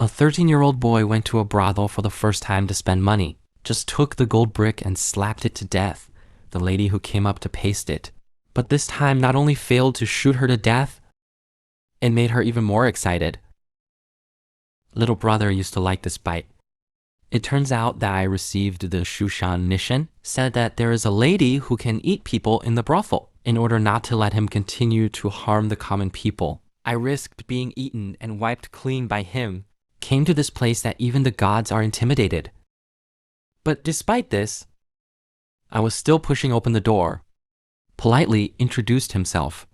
A 13-year-old boy went to a brothel for the first time to spend money, just took the gold brick and slapped it to death, the lady who came up to paste it. But this time not only failed to shoot her to death, it made her even more excited. Little brother used to like this bite. It turns out that I received the Shushan mission, said that there is a lady who can eat people in the brothel in order not to let him continue to harm the common people. I risked being eaten and wiped clean by him, came to this place that even the gods are intimidated. But despite this, I was still pushing open the door, politely introduced himself.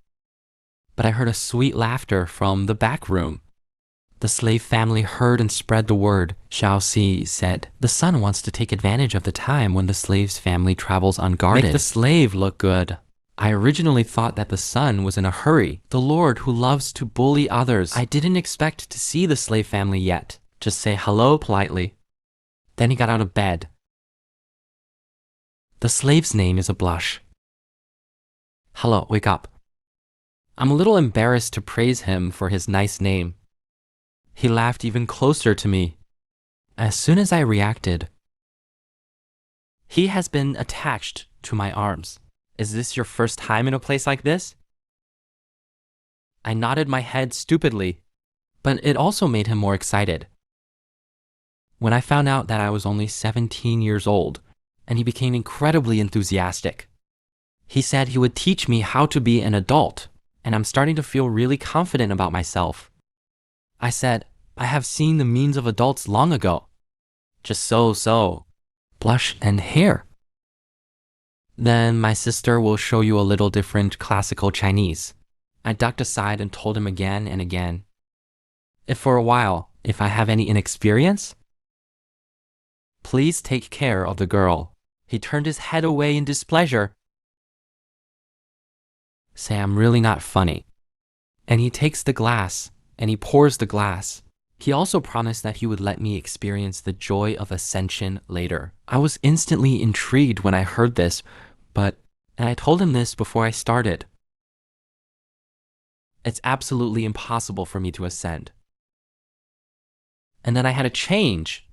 But I heard a sweet laughter from the back room. The slave family heard and spread the word. Xiao Si said, "The son wants to take advantage of the time when the slave's family travels unguarded. Make the slave look good." I originally thought that the son was in a hurry, the lord who loves to bully others. I didn't expect to see the slave family yet. Just say hello politely. Then he got out of bed. The slave's name is a blush. Hello, wake up. I'm a little embarrassed to praise him for his nice name. He laughed even closer to me. As soon as I reacted, he has been attached to my arms. Is this your first time in a place like this? I nodded my head stupidly, but it also made him more excited. When I found out that I was only 17 years old, and he became incredibly enthusiastic. He said he would teach me how to be an adult, and I'm starting to feel really confident about myself. I said, I have seen the means of adults long ago. Just so, blush and hair. Then my sister will show you a little different classical Chinese. I ducked aside and told him again and again. If I have any inexperience, please take care of the girl. He turned his head away in displeasure. Say I'm really not funny. And he takes the glass and he pours the glass. He also promised that he would let me experience the joy of ascension later. I was instantly intrigued when I heard this, and I told him this before I started. It's absolutely impossible for me to ascend. And then I had a change.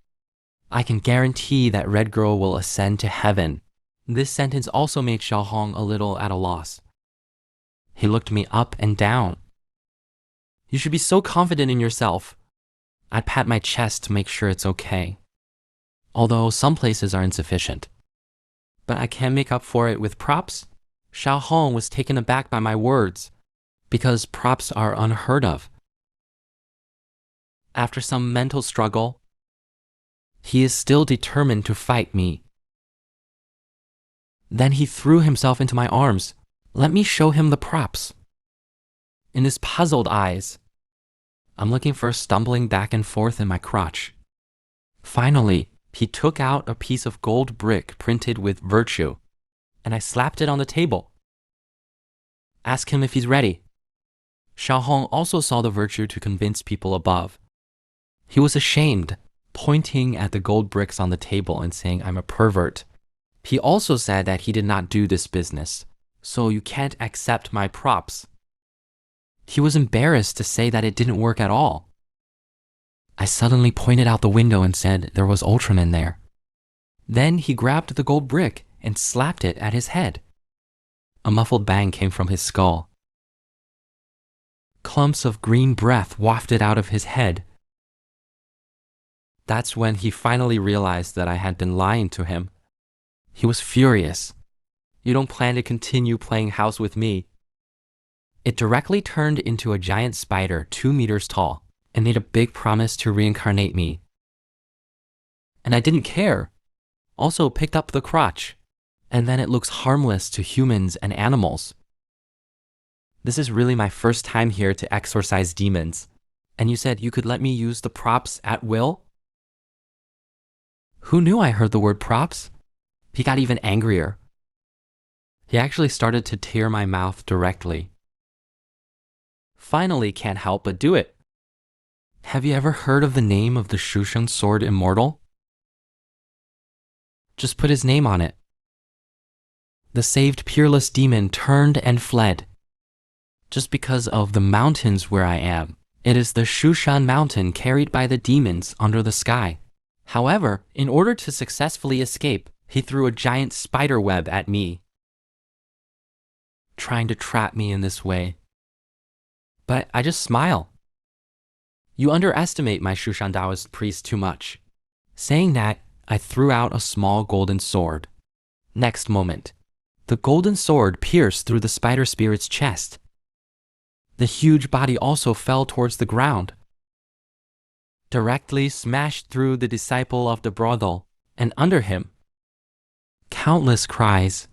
I can guarantee that Red Girl will ascend to heaven. This sentence also made Xiaohong a little at a loss. He looked me up and down. You should be so confident in yourself. I'd pat my chest to make sure it's okay. Although some places are insufficient. But I can make up for it with props. Xiaohong was taken aback by my words, because props are unheard of. After some mental struggle, he is still determined to fight me. Then he threw himself into my arms. Let me show him the props. In his puzzled eyes, I'm looking for stumbling back and forth in my crotch. Finally, he took out a piece of gold brick printed with virtue, and I slapped it on the table. Ask him if he's ready. Xiaohong also saw the virtue to convince people above. He was ashamed, pointing at the gold bricks on the table and saying I'm a pervert. He also said that he did not do this business, so you can't accept my props. He was embarrassed to say that it didn't work at all. I suddenly pointed out the window and said there was Ultraman there. Then he grabbed the gold brick and slapped it at his head. A muffled bang came from his skull. Clumps of green breath wafted out of his head. That's when he finally realized that I had been lying to him. He was furious. You don't plan to continue playing house with me. It directly turned into a giant spider 2 meters tall and made a big promise to reincarnate me. And I didn't care. Also picked up the crotch. And then it looks harmless to humans and animals. This is really my first time here to exorcise demons. And you said you could let me use the props at will? Who knew I heard the word props? He got even angrier. He actually started to tear my mouth directly. Finally, can't help but do it. Have you ever heard of the name of the Shushan Sword Immortal? Just put his name on it. The saved peerless demon turned and fled. Just because of the mountains where I am, It is the Shushan mountain carried by the demons under the sky. However, in order to successfully escape, he threw a giant spider web at me, trying to trap me in this way. But I just smile. You underestimate my Shushan Taoist priest too much. Saying that, I threw out a small golden sword. Next moment, the golden sword pierced through the spider spirit's chest. The huge body also fell towards the ground, directly smashed through the disciple of the brothel, and under him, countless cries.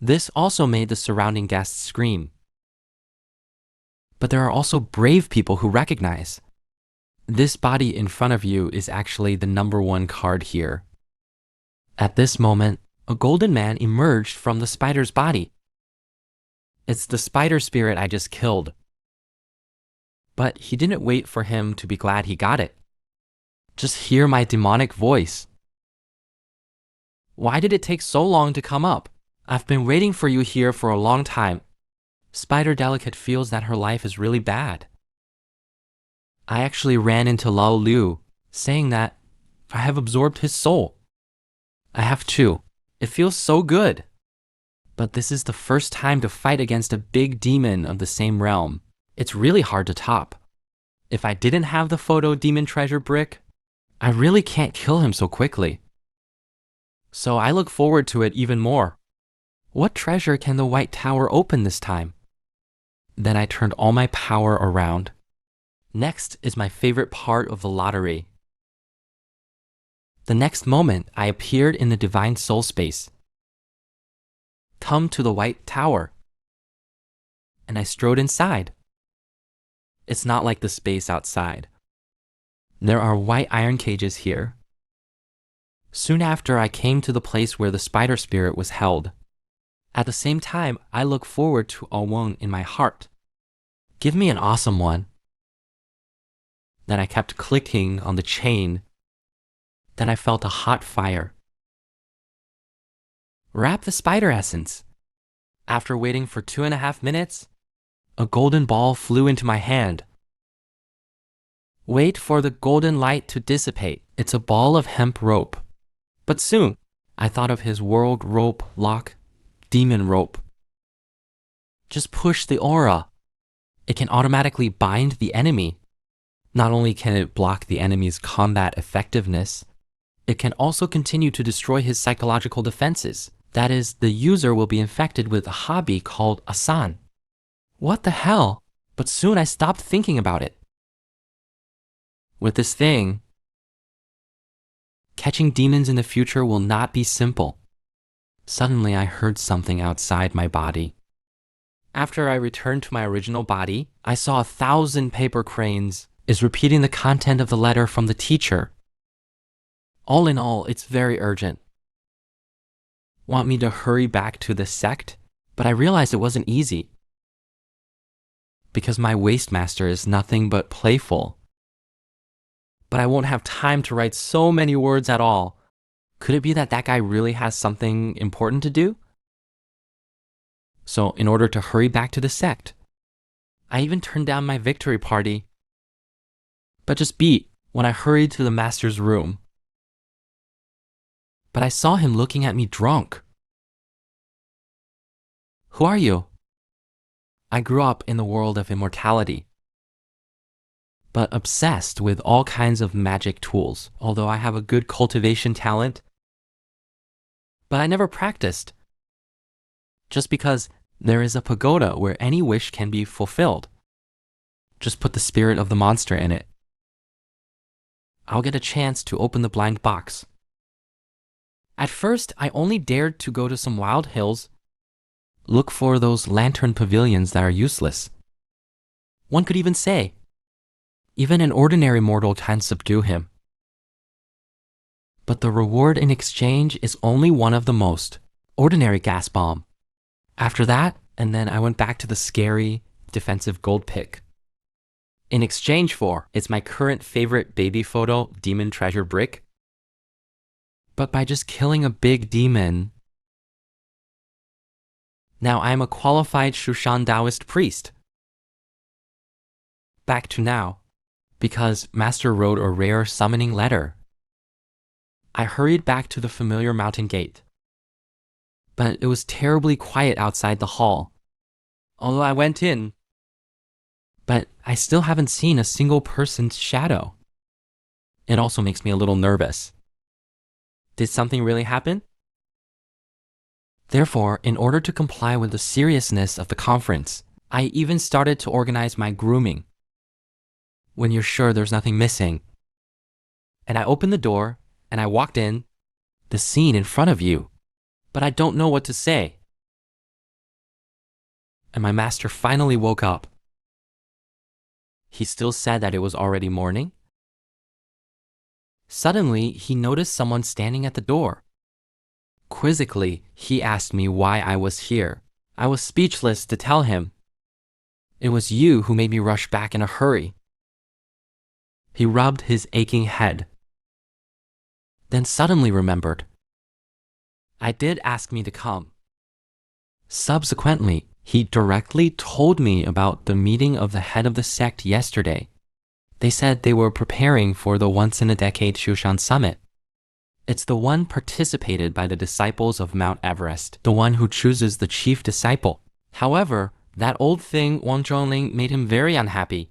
This also made the surrounding guests scream. But there are also brave people who recognize. This body in front of you is actually the #1 card here. At this moment, a golden man emerged from the spider's body. It's the spider spirit I just killed. But he didn't wait for him to be glad he got it. Just hear my demonic voice. Why did it take so long to come up? I've been waiting for you here for a long time. Spider Delicate feels that her life is really bad. I actually ran into Lao Liu, saying that I have absorbed his soul. I have too. It feels so good. But this is the first time to fight against a big demon of the same realm. It's really hard to top. If I didn't have the photo demon treasure brick, I really can't kill him so quickly. So I look forward to it even more. What treasure can the White Tower open this time? Then I turned all my power around. Next is my favorite part of the lottery. The next moment, I appeared in the divine soul space. Come to the White Tower. And I strode inside. It's not like the space outside. There are white iron cages here. Soon after, I came to the place where the spider spirit was held. At the same time, I look forward to a one in my heart. Give me an awesome one. Then I kept clicking on the chain. Then I felt a hot fire. Wrap the spider essence. After waiting for 2.5 minutes, a golden ball flew into my hand. Wait for the golden light to dissipate. It's a ball of hemp rope. But soon, I thought of his world rope lock, demon rope. Just push the aura. It can automatically bind the enemy. Not only can it block the enemy's combat effectiveness, it can also continue to destroy his psychological defenses. That is, the user will be infected with a hobby called Asan. What the hell? But soon I stopped thinking about it. With this thing, catching demons in the future will not be simple. Suddenly I heard something outside my body. After I returned to my original body, I saw 1,000 paper cranes is repeating the content of the letter from the teacher. All in all, it's very urgent. Want me to hurry back to the sect? But I realized it wasn't easy. Because my waste master is nothing but playful. But I won't have time to write so many words at all. Could it be that that guy really has something important to do? So in order to hurry back to the sect, I even turned down my victory party. But just beat when I hurried to the master's room. But I saw him looking at me drunk. Who are you? I grew up in the world of immortality, but obsessed with all kinds of magic tools, although I have a good cultivation talent. But I never practiced, just because there is a pagoda where any wish can be fulfilled. Just put the spirit of the monster in it. I'll get a chance to open the blind box. At first, I only dared to go to some wild hills, look for those lantern pavilions that are useless. One could even say, even an ordinary mortal can subdue him. But the reward in exchange is only one of the most ordinary gas bomb. After that, and then I went back to the scary, defensive gold pick. In exchange for, it's my current favorite baby photo demon treasure brick. But by just killing a big demon, now I'm a qualified Shushan Taoist priest. back to now, because Master wrote a rare summoning letter. I hurried back to the familiar mountain gate. But it was terribly quiet outside the hall. Although I went in, but I still haven't seen a single person's shadow. It also makes me a little nervous. Did something really happen? Therefore, in order to comply with the seriousness of the conference, I even started to organize my grooming. When you're sure there's nothing missing. And I opened the door, and I walked in, the scene in front of you, but I don't know what to say. And my master finally woke up. He still said that it was already morning. Suddenly, he noticed someone standing at the door. Quizzically, he asked me why I was here. I was speechless to tell him. It was you who made me rush back in a hurry. He rubbed his aching head. Then suddenly remembered. I did ask me to come. Subsequently, he directly told me about the meeting of the head of the sect yesterday. They said they were preparing for the once-in-a-decade Shushan Summit. It's the one participated by the disciples of Mount Everest, the one who chooses the chief disciple. However, that old thing Wang Zhongling made him very unhappy.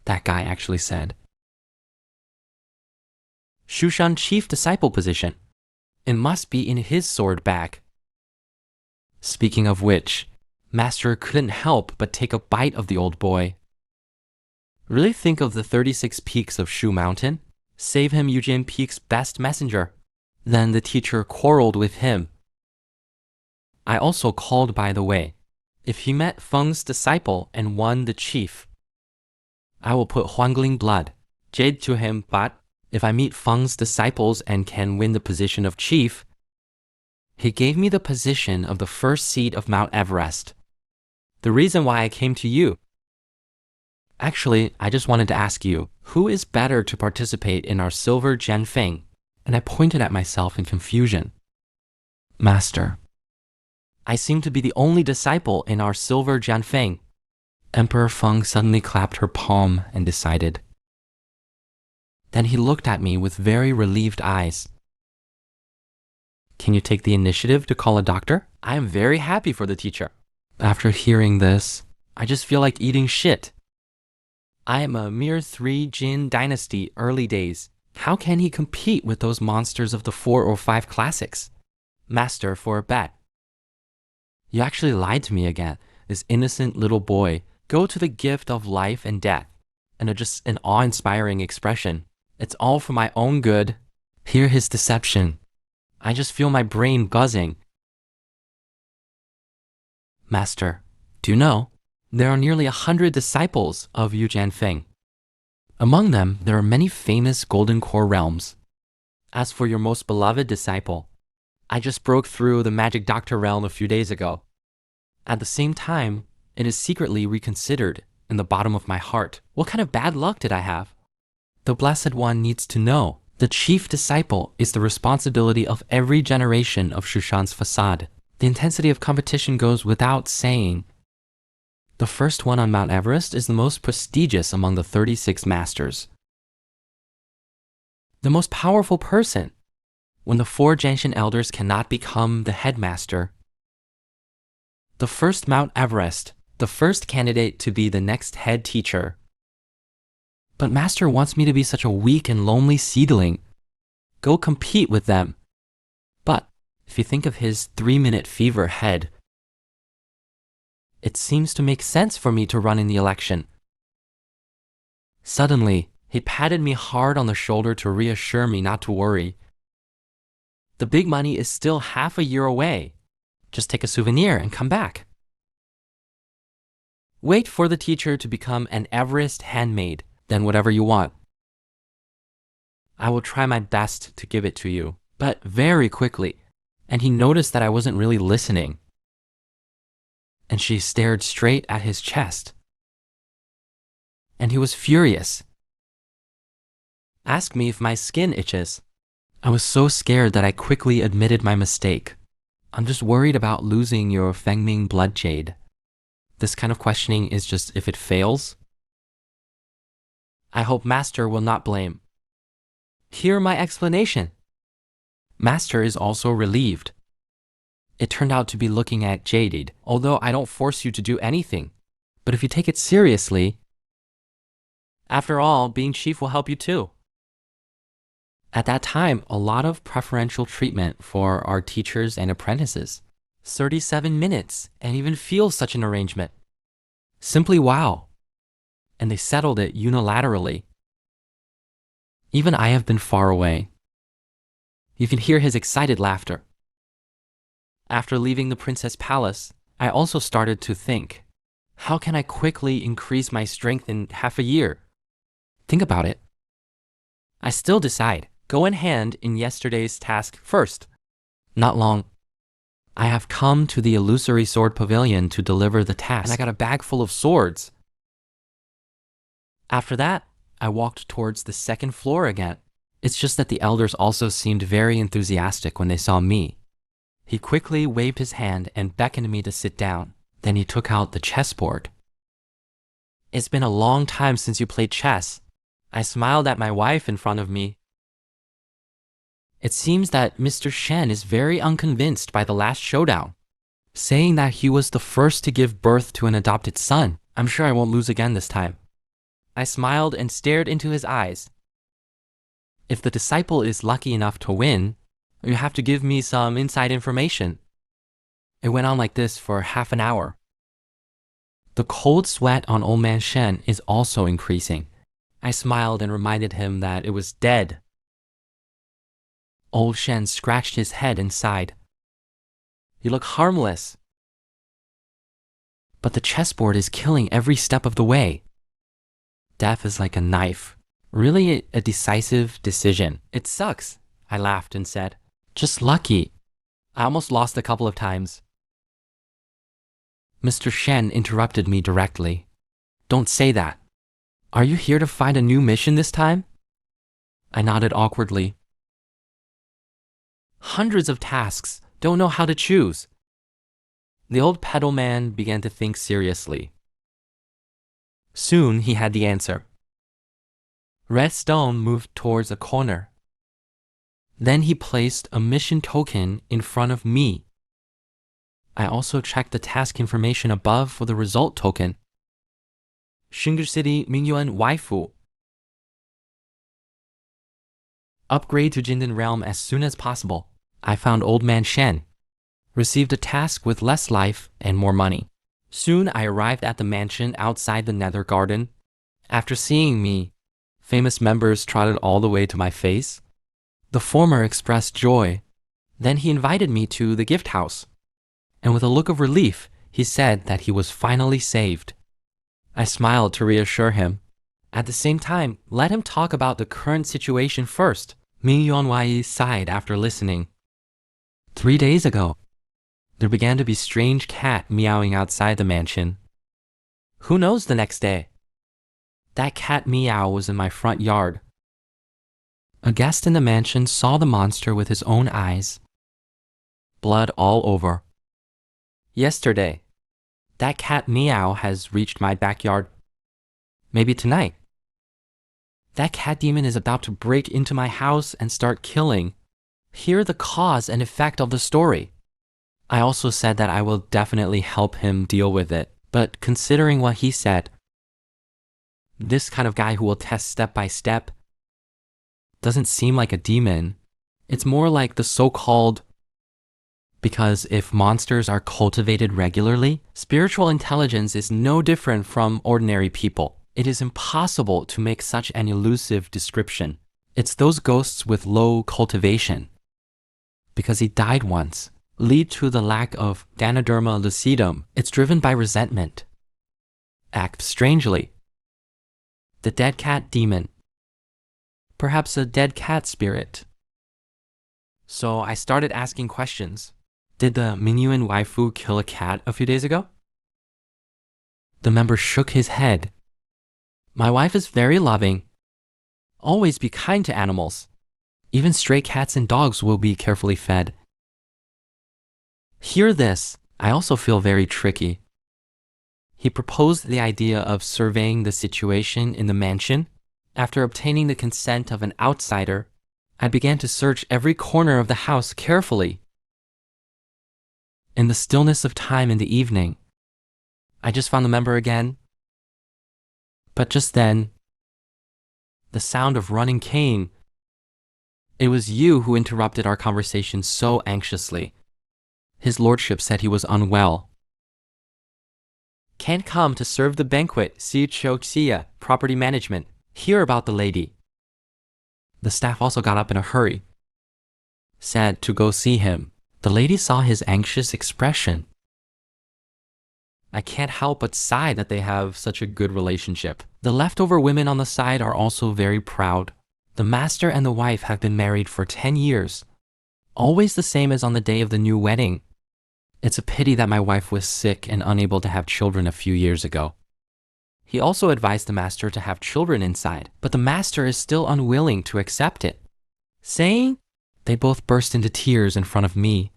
That guy actually said. Shushan chief disciple position. It must be in his sword bag. Speaking of which, Master couldn't help but take a bite of the old boy. Really think of the 36 peaks of Shu Mountain. Save him Eugene Peak's best messenger. Then the teacher quarreled with him. I also called by the way. If he met Feng's disciple and won the chief, I will put Huangling blood, jade to him, but if I meet Feng's disciples and can win the position of chief, he gave me the position of the first seat of Mount Everest. The reason why I came to you. Actually, I just wanted to ask you, who is better to participate in our silver Jianfeng? And I pointed at myself in confusion. Master, I seem to be the only disciple in our silver Jianfeng. Emperor Feng suddenly clapped her palm and decided. Then he looked at me with very relieved eyes. Can you take the initiative to call a doctor? I am very happy for the teacher. After hearing this, I just feel like eating shit. I am a mere 3 Jin dynasty early days. How can he compete with those monsters of the 4 or 5 classics? Master, for a bet. You actually lied to me again, this innocent little boy. Go to the gift of life and death. And just an awe-inspiring expression. It's all for my own good. Hear his deception. I just feel my brain buzzing. Master, do you know, there are nearly 100 disciples of Yu Jianfeng. Among them, there are many famous Golden Core realms. As for your most beloved disciple, I just broke through the Magic Doctor realm a few days ago. At the same time, it is secretly reconsidered in the bottom of my heart. What kind of bad luck did I have? The Blessed One needs to know. The chief disciple is the responsibility of every generation of Shushan's facade. The intensity of competition goes without saying. The first one on Mount Everest is the most prestigious among the 36 masters. The most powerful person. When the 4 Genshin elders cannot become the headmaster. The first Mount Everest, the first candidate to be the next head teacher. But Master wants me to be such a weak and lonely seedling. Go compete with them. But if you think of his 3-minute fever head, it seems to make sense for me to run in the election. Suddenly, he patted me hard on the shoulder to reassure me not to worry. The big money is still half a year away. Just take a souvenir and come back. Wait for the teacher to become an Everest handmaid, then whatever you want. I will try my best to give it to you, but very quickly. And he noticed that I wasn't really listening. And she stared straight at his chest. And he was furious. Asked me if my skin itches. I was so scared that I quickly admitted my mistake. I'm just worried about losing your Fengming blood jade. This kind of questioning is just if it fails. I hope Master will not blame. Hear my explanation. Master is also relieved. It turned out to be looking at jaded, although I don't force you to do anything. But if you take it seriously, after all, being chief will help you too. At that time, a lot of preferential treatment for our teachers and apprentices. 37 minutes, and even feel such an arrangement. Simply wow. And they settled it unilaterally. Even I have been far away. You can hear his excited laughter. After leaving the princess palace, I also started to think, how can I quickly increase my strength in half a year? Think about it. I still decide, go in hand in yesterday's task first. Not long. I have come to the illusory sword pavilion to deliver the task, and I got a bag full of swords. After that, I walked towards the second floor again. It's just that the elders also seemed very enthusiastic when they saw me. He quickly waved his hand and beckoned me to sit down. Then he took out the chessboard. It's been a long time since you played chess. I smiled at my wife in front of me. It seems that Mr. Shen is very unconvinced by the last showdown, saying that he was the first to give birth to an adopted son. I'm sure I won't lose again this time. I smiled and stared into his eyes. If the disciple is lucky enough to win, you have to give me some inside information. It went on like this for half an hour. The cold sweat on old man Shen is also increasing. I smiled and reminded him that it was dead. Old Shen scratched his head and sighed. You look harmless. But the chessboard is killing every step of the way. Death is like a knife. Really a decisive decision. It sucks, I laughed and said. Just lucky. I almost lost a couple of times. Mr. Shen interrupted me directly. Don't say that. Are you here to find a new mission this time? I nodded awkwardly. Hundreds of tasks, don't know how to choose. The old pedal man began to think seriously. Soon he had the answer. Red stone moved towards a corner. Then he placed a mission token in front of me. I also checked the task information above for the result token. Xingge City Mingyuan Waifu. Upgrade to Jindan Realm as soon as possible. I found Old Man Shen. Received a task with less life and more money. Soon I arrived at the mansion outside the Nether Garden. After seeing me, famous members trotted all the way to my face. The former expressed joy. Then he invited me to the gift house. And with a look of relief, he said that he was finally saved. I smiled to reassure him. At the same time, let him talk about the current situation first. Ming Yuanwai sighed after listening. 3 days ago, there began to be strange cat meowing outside the mansion. Who knows the next day? That cat meow was in my front yard. A guest in the mansion saw the monster with his own eyes. Blood all over. Yesterday, that cat meow has reached my backyard. Maybe tonight. That cat demon is about to break into my house and start killing. Hear the cause and effect of the story. I also said that I will definitely help him deal with it, but considering what he said, this kind of guy who will test step by step doesn't seem like a demon. It's more like the so-called, because if monsters are cultivated regularly, spiritual intelligence is no different from ordinary people. It is impossible to make such an elusive description. It's those ghosts with low cultivation. Because he died once, lead to the lack of Ganoderma lucidum. It's driven by resentment. Act strangely. The dead cat demon. Perhaps a dead cat spirit. So I started asking questions. Did the Mingyuan waifu kill a cat a few days ago? The member shook his head. My wife is very loving. Always be kind to animals. Even stray cats and dogs will be carefully fed. Hear this. I also feel very tricky. He proposed the idea of surveying the situation in the mansion. After obtaining the consent of an outsider, I began to search every corner of the house carefully. In the stillness of time in the evening, I just found the member again. But just then, the sound of running came. It was you who interrupted our conversation so anxiously. His lordship said he was unwell. Can't come to serve the banquet, see Xia, property management. Hear about the lady. The staff also got up in a hurry. Said to go see him. The lady saw his anxious expression. I can't help but sigh that they have such a good relationship. The leftover women on the side are also very proud. The master and the wife have been married for 10 years. Always the same as on the day of the new wedding. It's a pity that my wife was sick and unable to have children a few years ago. He also advised the master to have children inside, but the master is still unwilling to accept it, saying they both burst into tears in front of me.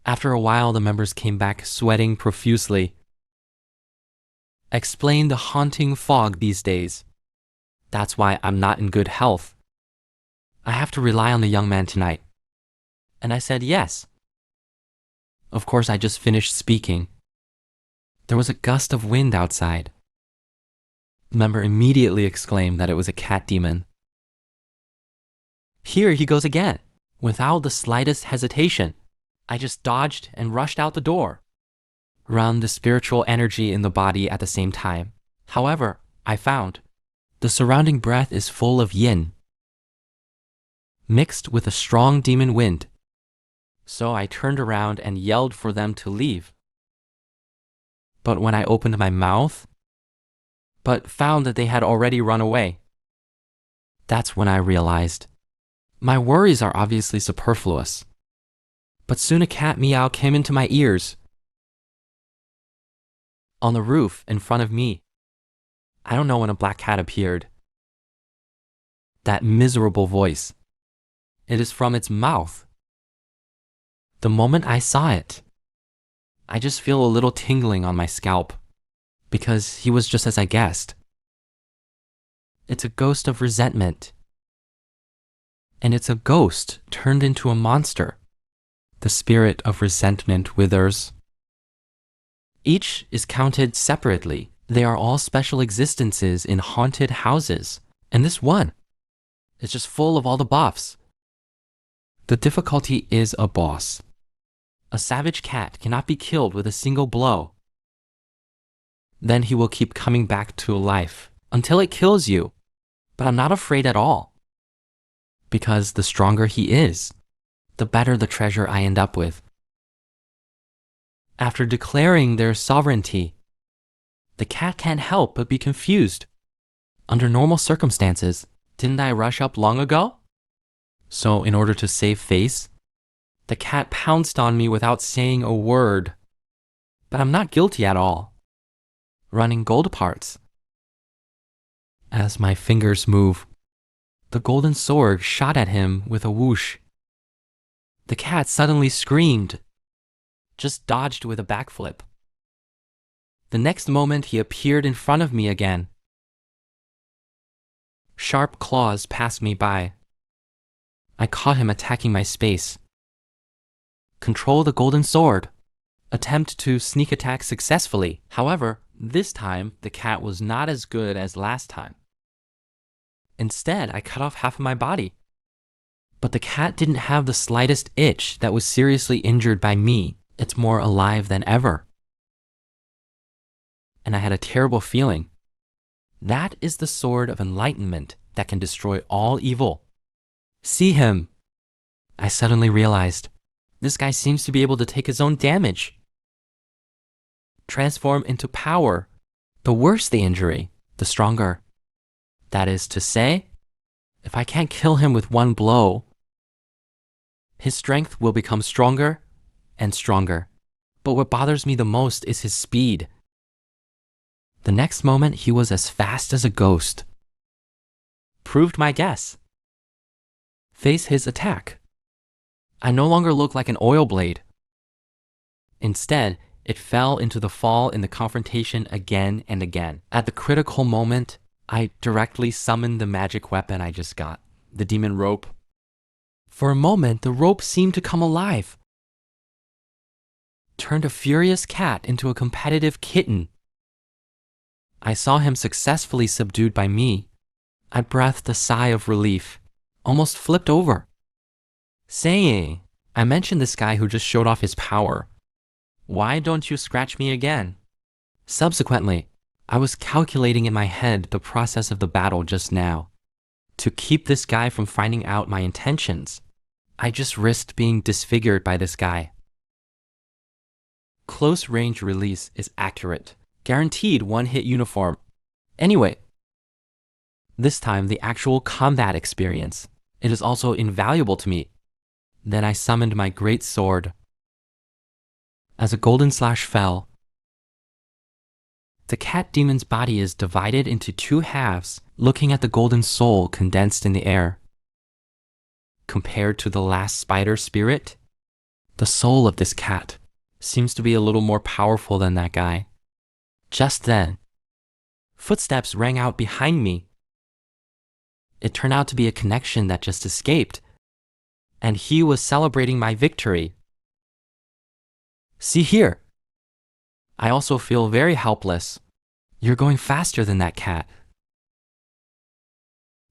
After a while, the members came back sweating profusely. Explain the haunting fog these days. That's why I'm not in good health. I have to rely on the young man tonight. And I said yes. Of course, I just finished speaking. There was a gust of wind outside. The member immediately exclaimed that it was a cat demon. Here he goes again. Without the slightest hesitation, I just dodged and rushed out the door. Run the spiritual energy in the body at the same time. However, I found the surrounding breath is full of yin, mixed with a strong demon wind. So I turned around and yelled for them to leave. But when I opened my mouth, found that they had already run away. That's when I realized my worries are obviously superfluous. But soon a cat meow came into my ears. On the roof in front of me. I don't know when a black cat appeared. That miserable voice. It is from its mouth. The moment I saw it, I just feel a little tingling on my scalp, because he was just as I guessed. It's a ghost of resentment. And it's a ghost turned into a monster. The spirit of resentment withers. Each is counted separately. They are all special existences in haunted houses, and this one is just full of all the buffs. The difficulty is a boss. A savage cat cannot be killed with a single blow. Then he will keep coming back to life until it kills you. But I'm not afraid at all. Because the stronger he is, the better the treasure I end up with. After declaring their sovereignty, the cat can't help but be confused. Under normal circumstances, didn't I rush up long ago? So in order to save face, the cat pounced on me without saying a word. But I'm not guilty at all. Running gold parts. As my fingers move, the golden sword shot at him with a whoosh. The cat suddenly screamed, just dodged with a backflip. The next moment he appeared in front of me again. Sharp claws passed me by. I caught him attacking my space. Control the golden sword. Attempt to sneak attack successfully. However, this time the cat was not as good as last time. Instead, I cut off half of my body. But the cat didn't have the slightest itch that was seriously injured by me. It's more alive than ever. And I had a terrible feeling. That is the sword of enlightenment that can destroy all evil. See him. I suddenly realized, this guy seems to be able to take his own damage. Transform into power. The worse the injury, the stronger. That is to say, if I can't kill him with one blow, his strength will become stronger and stronger. But what bothers me the most is his speed. The next moment, he was as fast as a ghost. Proved my guess. Face his attack. I no longer look like an oil blade. Instead, it fell into the fall in the confrontation again and again. At the critical moment, I directly summoned the magic weapon I just got, the demon rope. For a moment, the rope seemed to come alive, turned a furious cat into a competitive kitten. I saw him successfully subdued by me. I breathed a sigh of relief, almost flipped over. Saying, I mentioned this guy who just showed off his power. Why don't you scratch me again? Subsequently, I was calculating in my head the process of the battle just now. To keep this guy from finding out my intentions, I just risked being disfigured by this guy. Close range release is accurate, guaranteed one-hit uniform. Anyway, this time the actual combat experience. It is also invaluable to me. Then I summoned my great sword. As a golden slash fell, the cat demon's body is divided into two halves, looking at the golden soul condensed in the air. Compared to the last spider spirit, the soul of this cat seems to be a little more powerful than that guy. Just then, footsteps rang out behind me. It turned out to be a connection that just escaped, and he was celebrating my victory. See here. I also feel very helpless. You're going faster than that cat.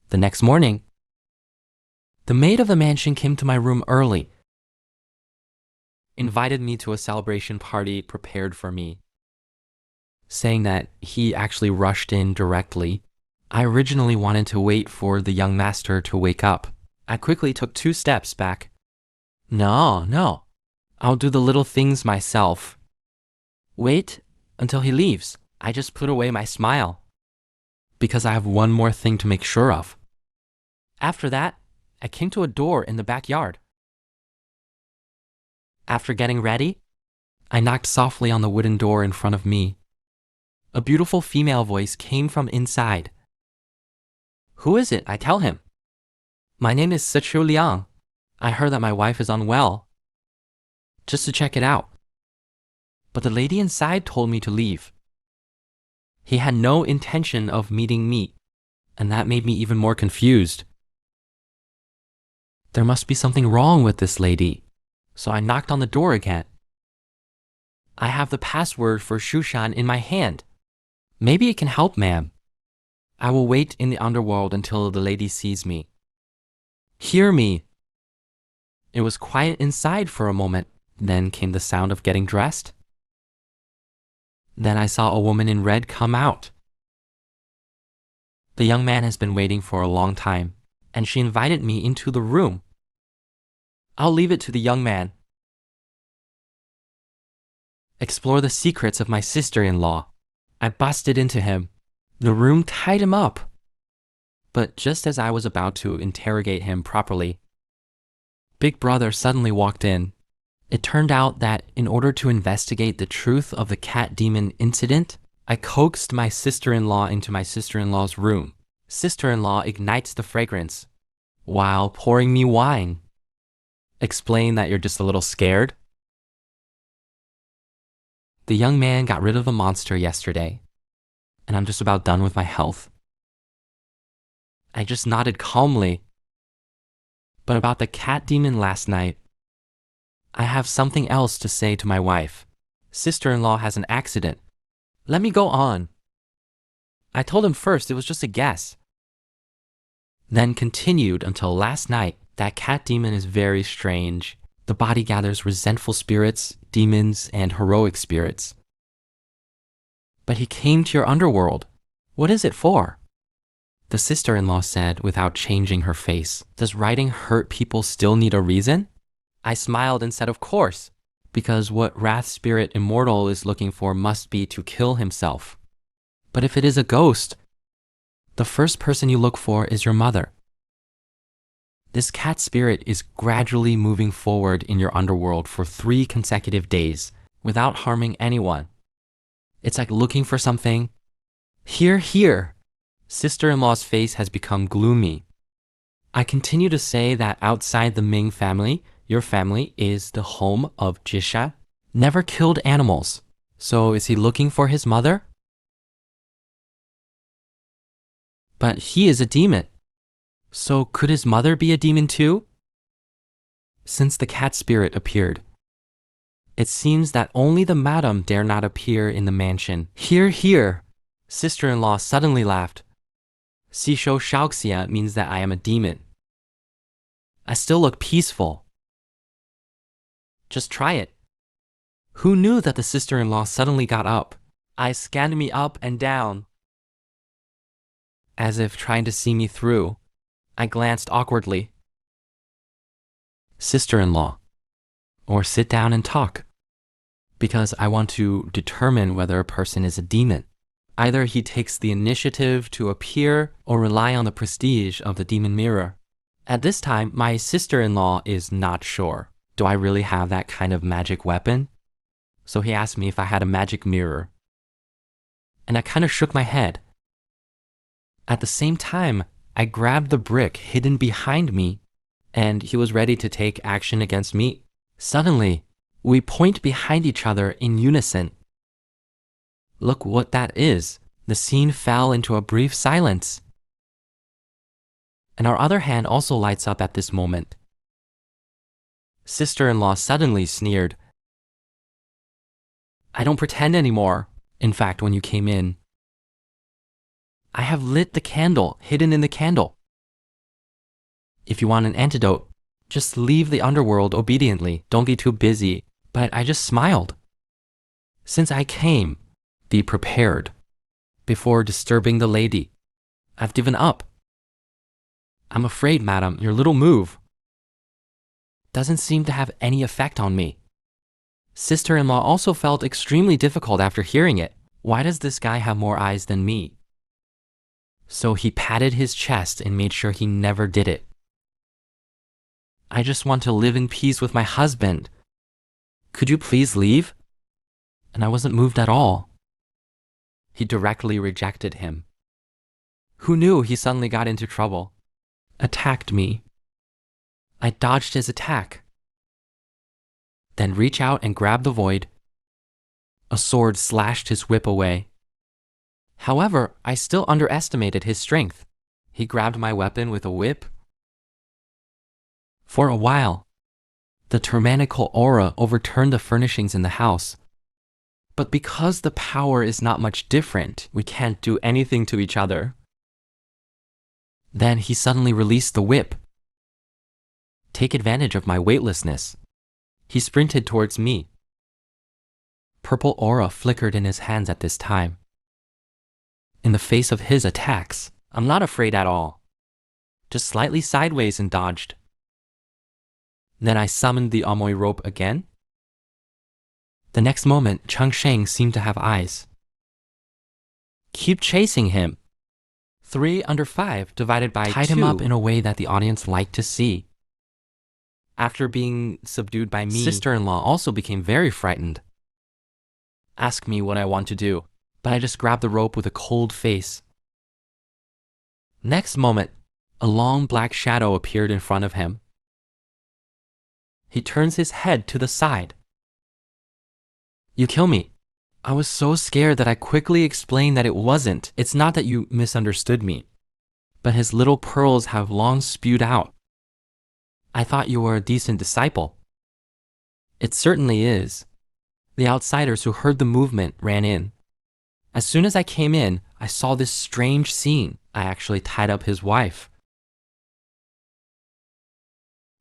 The next morning, the maid of the mansion came to my room early, invited me to a celebration party prepared for me, saying that he actually rushed in directly. I originally wanted to wait for the young master to wake up. I quickly took 2 steps back. No, I'll do the little things myself. Wait until he leaves. I just put away my smile, because I have one more thing to make sure of. After that, I came to a door in the backyard. After getting ready, I knocked softly on the wooden door in front of me. A beautiful female voice came from inside. Who is it? I tell him. My name is Chu Liang. I heard that my wife is unwell. Just to check it out. But the lady inside told me to leave. He had no intention of meeting me, and that made me even more confused. There must be something wrong with this lady, so I knocked on the door again. I have the password for Shushan in my hand. Maybe it can help, ma'am. I will wait in the underworld until the lady sees me. Hear me. It was quiet inside for a moment. Then came the sound of getting dressed. Then I saw a woman in red come out. The young man has been waiting for a long time, and she invited me into the room. I'll leave it to the young man. Explore the secrets of my sister-in-law. I busted into him. The room tied him up. But just as I was about to interrogate him properly, Big Brother suddenly walked in. It turned out that in order to investigate the truth of the cat demon incident, I coaxed my sister-in-law into my sister-in-law's room. Sister-in-law ignites the fragrance while pouring me wine. Explain that you're just a little scared. The young man got rid of the monster yesterday, and I'm just about done with my health. I just nodded calmly. But about the cat demon last night, I have something else to say to my wife. Sister-in-law has an accident. Let me go on. I told him first it was just a guess. Then continued until last night. That cat demon is very strange. The body gathers resentful spirits, demons, and heroic spirits. But he came to your underworld. What is it for? The sister-in-law said without changing her face. Does writing hurt people still need a reason? I smiled and said, of course, because what Wrath Spirit Immortal is looking for must be to kill himself. But if it is a ghost, the first person you look for is your mother. This cat spirit is gradually moving forward in your underworld for 3 consecutive days without harming anyone. It's like looking for something. Here. Sister-in-law's face has become gloomy. I continue to say that outside the Ming family, your family is the home of Jisha, never killed animals. So is he looking for his mother? But he is a demon. So could his mother be a demon too? Since the cat spirit appeared, it seems that only the madam dare not appear in the mansion. Hear, hear! Sister-in-law suddenly laughed. Sisho Shaoxia means that I am a demon. I still look peaceful. Just try it. Who knew that the sister-in-law suddenly got up? Eyes scanned me up and down, as if trying to see me through. I glanced awkwardly. Sister-in-law. Or sit down and talk. Because I want to determine whether a person is a demon. Either he takes the initiative to appear or rely on the prestige of the demon mirror. At this time, my sister-in-law is not sure. Do I really have that kind of magic weapon? So he asked me if I had a magic mirror. And I kind of shook my head. At the same time, I grabbed the brick hidden behind me, and he was ready to take action against me. Suddenly, we point behind each other in unison. Look what that is. The scene fell into a brief silence. And our other hand also lights up at this moment. Sister-in-law suddenly sneered. I don't pretend anymore. In fact, when you came in, I have lit the candle hidden in the candle. If you want an antidote, just leave the underworld obediently. Don't get too busy. But I just smiled. Since I came, be prepared. Before disturbing the lady, I've given up. I'm afraid, madam, your little move doesn't seem to have any effect on me. Sister-in-law also felt extremely difficult after hearing it. Why does this guy have more eyes than me? So he patted his chest and made sure he never did it. I just want to live in peace with my husband. Could you please leave? And I wasn't moved at all. He directly rejected him. Who knew he suddenly got into trouble? Attacked me. I dodged his attack. Then reach out and grab the void. A sword slashed his whip away. However, I still underestimated his strength. He grabbed my weapon with a whip. For a while, the tyrannical aura overturned the furnishings in the house. But because the power is not much different, we can't do anything to each other. Then he suddenly released the whip. Take advantage of my weightlessness. He sprinted towards me. Purple aura flickered in his hands at this time. In the face of his attacks, I'm not afraid at all. Just slightly sideways and dodged. Then I summoned the Amoy rope again. The next moment, Cheng Sheng seemed to have eyes. Keep chasing him. 3 under 5 divided by 2 tied him up in a way that the audience liked to see. After being subdued by me, sister-in-law also became very frightened. Ask me what I want to do, but I just grabbed the rope with a cold face. Next moment, a long black shadow appeared in front of him. He turns his head to the side. You kill me. I was so scared that I quickly explained that it wasn't. It's not that you misunderstood me, but his little pearls have long spewed out. I thought you were a decent disciple. It certainly is. The outsiders who heard the movement ran in. As soon as I came in, I saw this strange scene. I actually tied up his wife.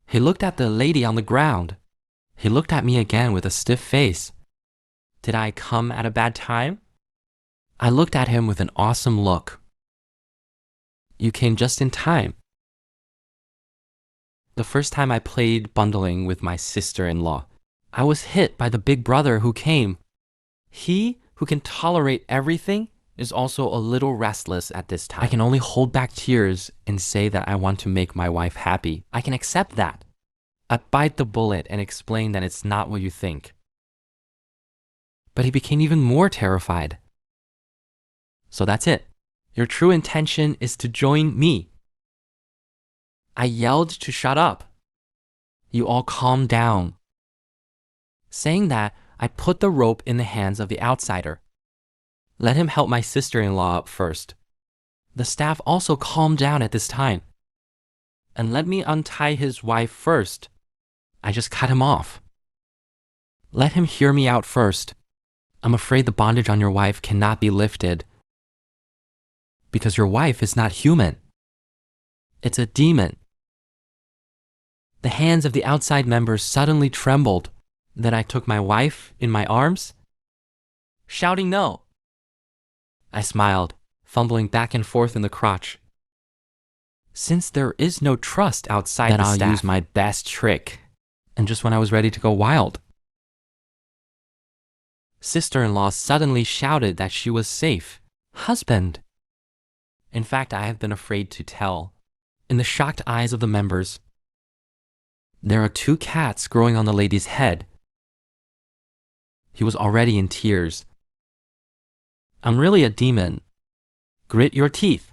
He looked at the lady on the ground. He looked at me again with a stiff face. Did I come at a bad time? I looked at him with an awesome look. You came just in time. The first time I played bundling with my sister-in-law, I was hit by the big brother who came. He who can tolerate everything is also a little restless at this time. I can only hold back tears and say that I want to make my wife happy. I can accept that. I bite the bullet and explain that it's not what you think. But he became even more terrified. So that's it. Your true intention is to join me. I yelled to shut up. You all calm down. Saying that, I put the rope in the hands of the outsider. Let him help my sister-in-law up first. The staff also calmed down at this time and let me untie his wife first. I just cut him off. Let him hear me out first. I'm afraid the bondage on your wife cannot be lifted because your wife is not human. It's a demon. The hands of the outside members suddenly trembled. Then I took my wife in my arms, shouting no. I smiled, fumbling back and forth in the crotch. Since there is no trust outside the staff, I'll use my best trick. And just when I was ready to go wild, sister-in-law suddenly shouted that she was safe. Husband. In fact, I have been afraid to tell. In the shocked eyes of the members, there are 2 cats growing on the lady's head. He was already in tears. I'm really a demon. Grit your teeth.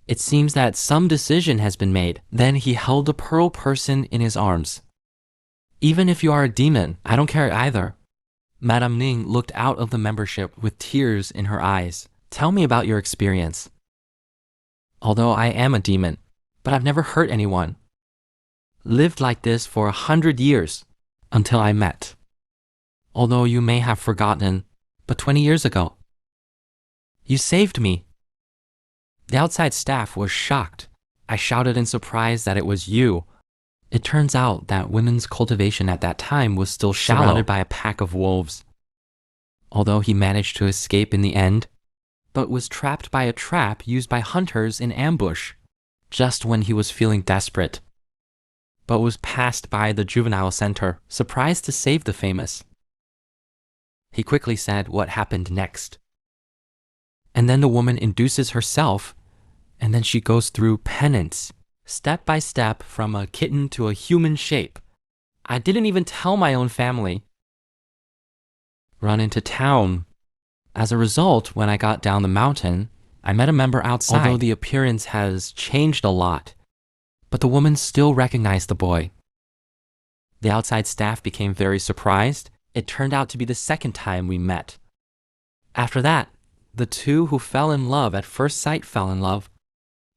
It seems that some decision has been made. Then he held the pearl person in his arms. Even if you are a demon, I don't care either. Madame Ning looked out of the membership with tears in her eyes. Tell me about your experience. Although I am a demon, but I've never hurt anyone. Lived like this for 100 years until I met. Although you may have forgotten, but 20 years ago, you saved me. The outside staff was shocked. I shouted in surprise that it was you. It turns out that women's cultivation at that time was still shallow, surrounded by a pack of wolves. Although he managed to escape in the end, but was trapped by a trap used by hunters in ambush, just when he was feeling desperate, but was passed by the juvenile center, surprised to save the famous. He quickly said what happened next. And then the woman induces herself, and then she goes through penance, step by step from a kitten to a human shape. I didn't even tell my own family. Run into town. As a result, when I got down the mountain, I met a member outside. Although the appearance has changed a lot, but the woman still recognized the boy. The outside staff became very surprised. It turned out to be the second time we met. After that, the 2 who fell in love at first sight fell in love.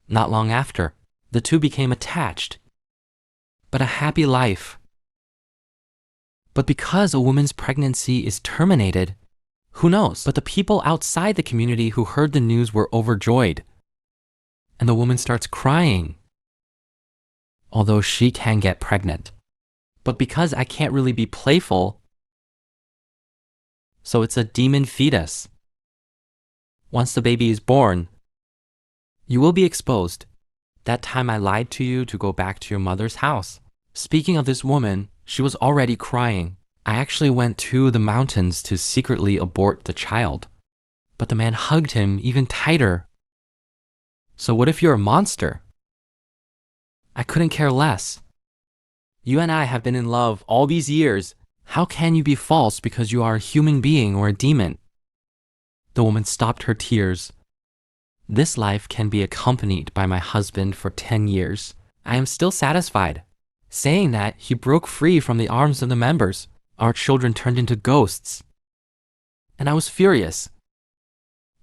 Not long after, the 2 became attached. But a happy life. But because a woman's pregnancy is terminated, who knows? But the people outside the community who heard the news were overjoyed. And the woman starts crying. Although she can get pregnant. But because I can't really be playful, so it's a demon fetus. Once the baby is born, you will be exposed. That time I lied to you to go back to your mother's house. Speaking of this woman, she was already crying. I actually went to the mountains to secretly abort the child. But the man hugged him even tighter. So what if you're a monster? I couldn't care less. You and I have been in love all these years. How can you be false because you are a human being or a demon? The woman stopped her tears. This life can be accompanied by my husband for 10 years. I am still satisfied. Saying that, he broke free from the arms of the members. Our children turned into ghosts. And I was furious.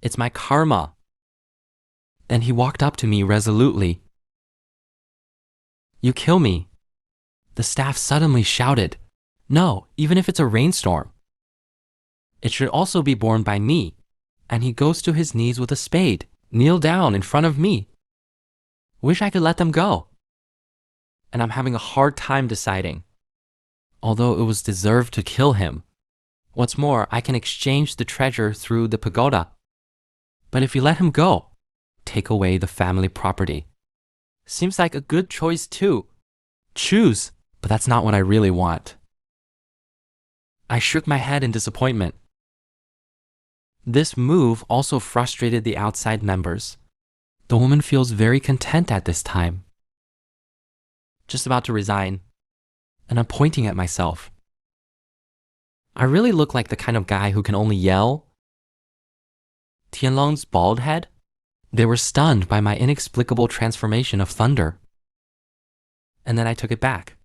It's my karma. Then he walked up to me resolutely. You kill me. The staff suddenly shouted. No, even if it's a rainstorm. It should also be borne by me. And he goes to his knees with a spade. Kneel down in front of me. Wish I could let them go. And I'm having a hard time deciding. Although it was deserved to kill him. What's more, I can exchange the treasure through the pagoda. But if you let him go, take away the family property. Seems like a good choice too. Choose, but that's not what I really want. I shook my head in disappointment. This move also frustrated the outside members. The woman feels very content at this time. Just about to resign, and I'm pointing at myself. I really look like the kind of guy who can only yell. Tianlong's bald head? They were stunned by my inexplicable transformation of thunder. And then I took it back.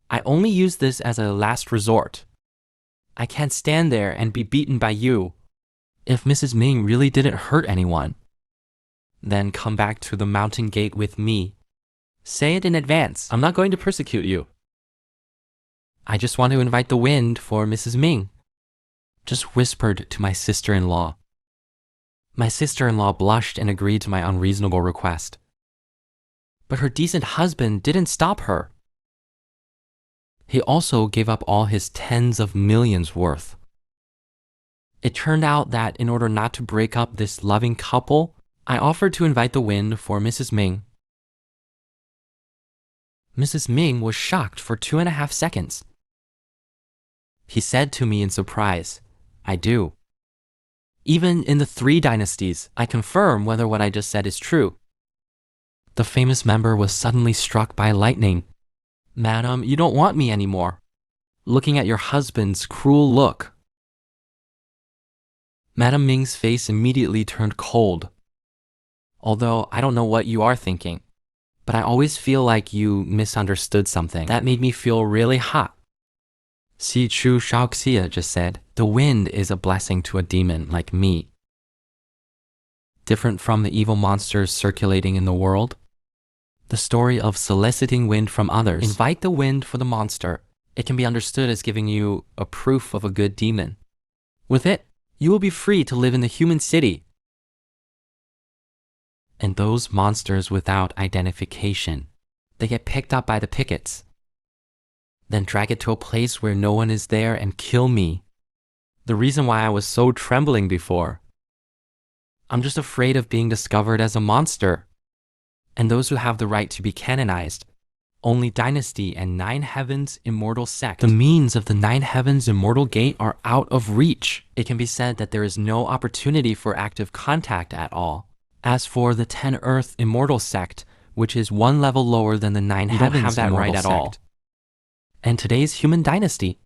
I only use this as a last resort. I can't stand there and be beaten by you. If Mrs. Ming really didn't hurt anyone, then come back to the mountain gate with me. Say it in advance. I'm not going to persecute you. I just want to invite the wind for Mrs. Ming. Just whispered to my sister-in-law. My sister-in-law blushed and agreed to my unreasonable request. But her decent husband didn't stop her. He also gave up all his tens of millions worth. It turned out that in order not to break up this loving couple, I offered to invite the wind for Mrs. Ming. Mrs. Ming was shocked for 2.5 seconds. He said to me in surprise, I do. Even in the 3 dynasties, I confirm whether what I just said is true. The famous member was suddenly struck by lightning. Madam, you don't want me anymore. Looking at your husband's cruel look. Madam Ming's face immediately turned cold. Although I don't know what you are thinking, but I always feel like you misunderstood something. That made me feel really hot. See, Chu Liang just said, the wind is a blessing to a demon like me. Different from the evil monsters circulating in the world. The story of soliciting wind from others. Invite the wind for the monster. It can be understood as giving you a proof of a good demon. With it, you will be free to live in the human city. And those monsters without identification, they get picked up by the pickets. Then drag it to a place where no one is there and kill me. The reason why I was so trembling before. I'm just afraid of being discovered as a monster. And those who have the right to be canonized, only Dynasty and 9 Heavens Immortal Sect. The means of the 9 Heavens Immortal Gate are out of reach. It can be said that there is no opportunity for active contact at all. As for the 10 Earth Immortal Sect, which is 1 level lower than the 9 Heavens, don't have that right at all. And today's human dynasty,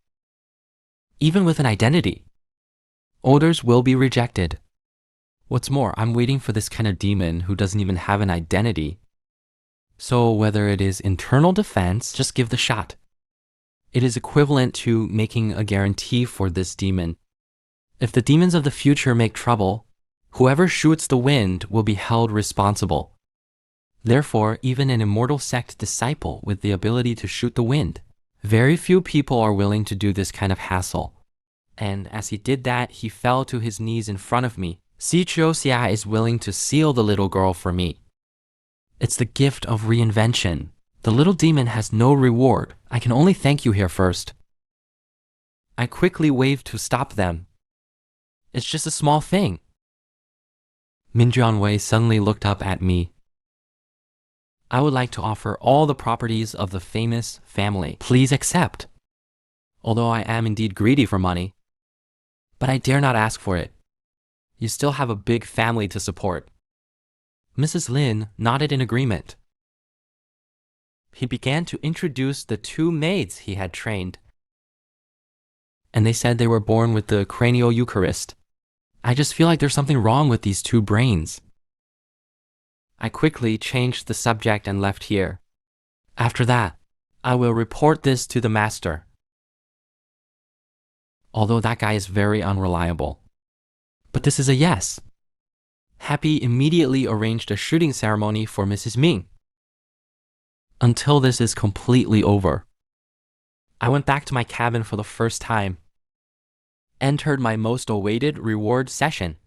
even with an identity, orders will be rejected. What's more, I'm waiting for this kind of demon who doesn't even have an identity. So whether it is internal defense, just give the shot. It is equivalent to making a guarantee for this demon. If the demons of the future make trouble, whoever shoots the wind will be held responsible. Therefore, even an immortal sect disciple with the ability to shoot the wind, very few people are willing to do this kind of hassle. And as he did that, he fell to his knees in front of me. Si Xia is willing to seal the little girl for me. It's the gift of reinvention. The little demon has no reward. I can only thank you here first. I quickly waved to stop them. It's just a small thing. Min Jianwei suddenly looked up at me. I would like to offer all the properties of the famous family. Please accept. Although I am indeed greedy for money, but I dare not ask for it. You still have a big family to support. Mrs. Lin nodded in agreement. He began to introduce the 2 maids he had trained. And they said they were born with the cranial Eucharist. I just feel like there's something wrong with these 2 brains. I quickly changed the subject and left here. After that, I will report this to the master. Although that guy is very unreliable. But this is a yes. Happy immediately arranged a shooting ceremony for Mrs. Ming. Until this is completely over. I went back to my cabin for the first time. Entered my most awaited reward session.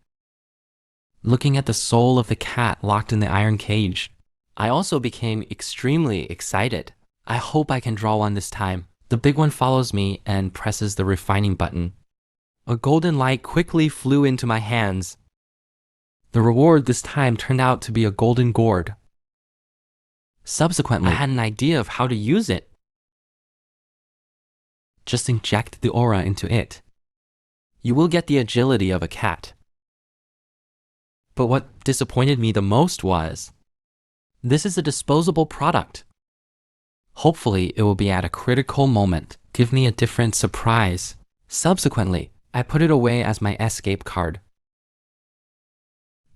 Looking at the soul of the cat locked in the iron cage, I also became extremely excited. I hope I can draw one this time. The big one follows me and presses the refining button. A golden light quickly flew into my hands. The reward this time turned out to be a golden gourd. Subsequently, I had an idea of how to use it. Just inject the aura into it. You will get the agility of a cat. But what disappointed me the most was, this is a disposable product. Hopefully, it will be at a critical moment. Give me a different surprise. Subsequently, I put it away as my escape card.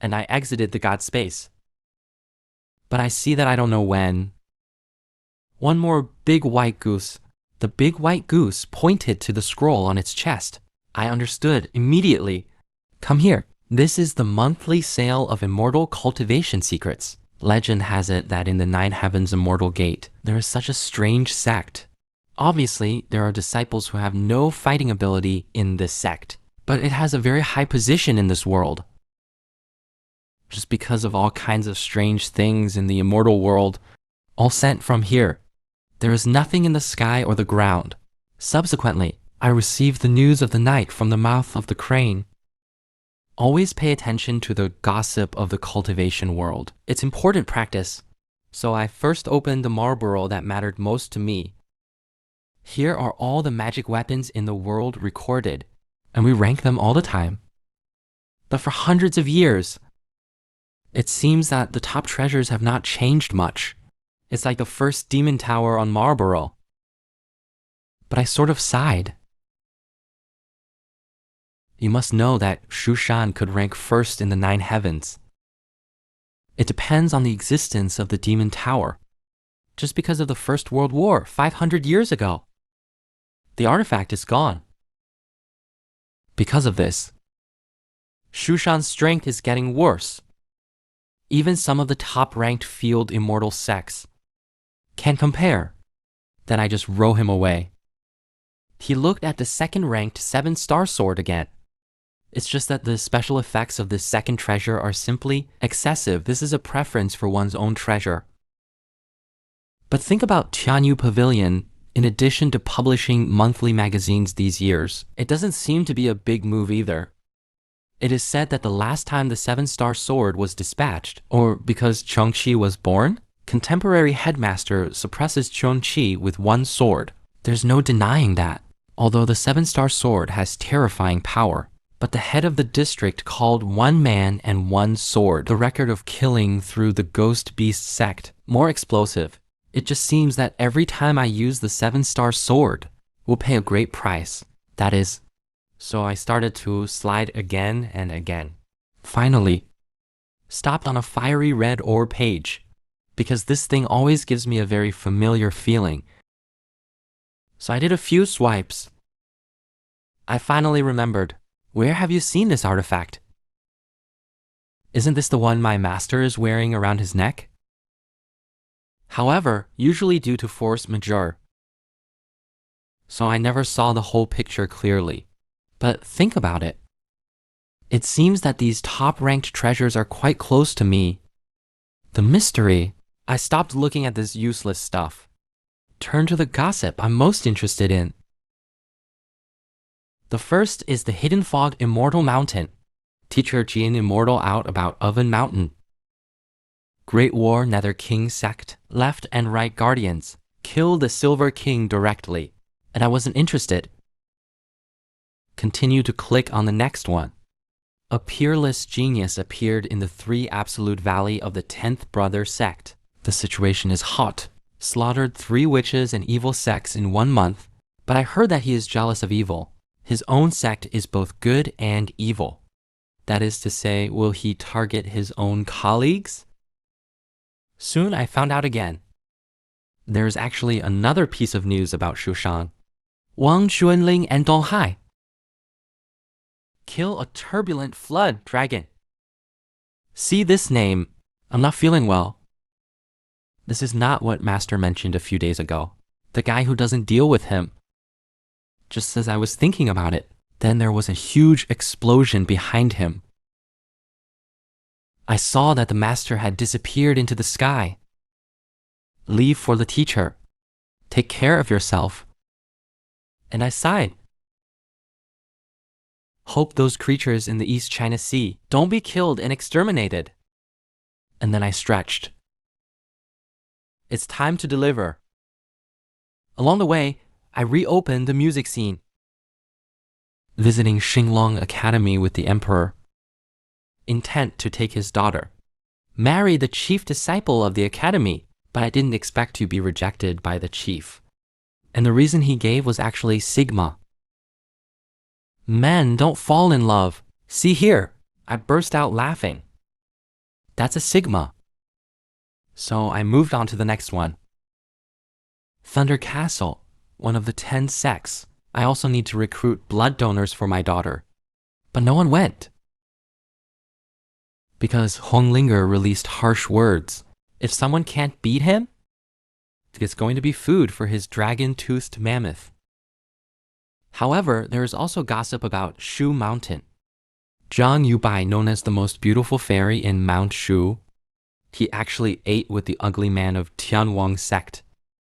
And I exited the god space. But I see that I don't know when. One more big white goose. The big white goose pointed to the scroll on its chest. I understood immediately. Come here. This is the monthly sale of immortal cultivation secrets. Legend has it that in the Nine Heavens Immortal Gate, there is such a strange sect. Obviously, there are disciples who have no fighting ability in this sect, but it has a very high position in this world. Just because of all kinds of strange things in the immortal world, all sent from here. There is nothing in the sky or the ground. Subsequently, I received the news of the night from the mouth of the crane. Always pay attention to the gossip of the cultivation world. It's important practice. So I first opened the Marlborough that mattered most to me. Here are all the magic weapons in the world recorded, and we rank them all the time. But for hundreds of years, it seems that the top treasures have not changed much. It's like the first demon tower on Marlborough. But I sort of sighed. You must know that Shushan could rank first in the Nine Heavens. It depends on the existence of the demon tower. Just because of the First World War 500 years ago, the artifact is gone. Because of this, Shushan's strength is getting worse. Even some of the top-ranked field immortal sects can't compare. Then I just row him away. He looked at the second-ranked 7-star sword again. It's just that the special effects of this second treasure are simply excessive. This is a preference for one's own treasure. But think about Tianyu Pavilion. In addition to publishing monthly magazines these years, it doesn't seem to be a big move either. It is said that the last time the 7-star sword was dispatched, or because Chongqi was born, contemporary headmaster suppresses Chongqi with one sword. There's no denying that. Although the 7-star sword has terrifying power, but the head of the district called one man and one sword the record of killing through the ghost beast sect more explosive. It just seems that every time I use the 7-star sword, we'll pay a great price. That is, so I started to slide again and again. Finally, stopped on a fiery red ore page, because this thing always gives me a very familiar feeling. So I did a few swipes. I finally remembered. Where have you seen this artifact? Isn't this the one my master is wearing around his neck? However, usually due to force majeure. So I never saw the whole picture clearly. But think about it. It seems that these top-ranked treasures are quite close to me. The mystery. I stopped looking at this useless stuff. Turn to the gossip I'm most interested in. The first is the Hidden Fog Immortal Mountain. Teacher Jin Immortal out about Oven Mountain. Great War Nether King sect, left and right guardians, killed the Silver King directly, and I wasn't interested. Continue to click on the next one. A peerless genius appeared in the 3 Absolute Valley of the 10th Brother sect. The situation is hot. Slaughtered 3 witches and evil sects in 1 month, but I heard that he is jealous of evil. His own sect is both good and evil. That is to say, will he target his own colleagues? Soon I found out again. There is actually another piece of news about Shushan. Wang Xuanling and Donghai. Kill a turbulent flood dragon. See this name. I'm not feeling well. This is not what Master mentioned a few days ago. The guy who doesn't deal with him. Just as I was thinking about it, then there was a huge explosion behind him. I saw that the master had disappeared into the sky. Leave for the teacher. Take care of yourself. And I sighed. Hope those creatures in the East China Sea don't be killed and exterminated. And then I stretched. It's time to deliver. Along the way, I reopened the music scene. Visiting Xinglong Academy with the emperor. Intent to take his daughter. Marry the chief disciple of the academy, but I didn't expect to be rejected by the chief. And the reason he gave was actually Sigma. Men don't fall in love. See here, I burst out laughing. That's a Sigma. So I moved on to the next one. Thunder Castle, one of the 10 sects. I also need to recruit blood donors for my daughter. But no one went. because Honglinger released harsh words. If someone can't beat him, it's going to be food for his dragon-toothed mammoth. However, there is also gossip about Shu Mountain. Zhang Yubai, known as the most beautiful fairy in Mount Shu, he actually ate with the ugly man of Tianwang sect.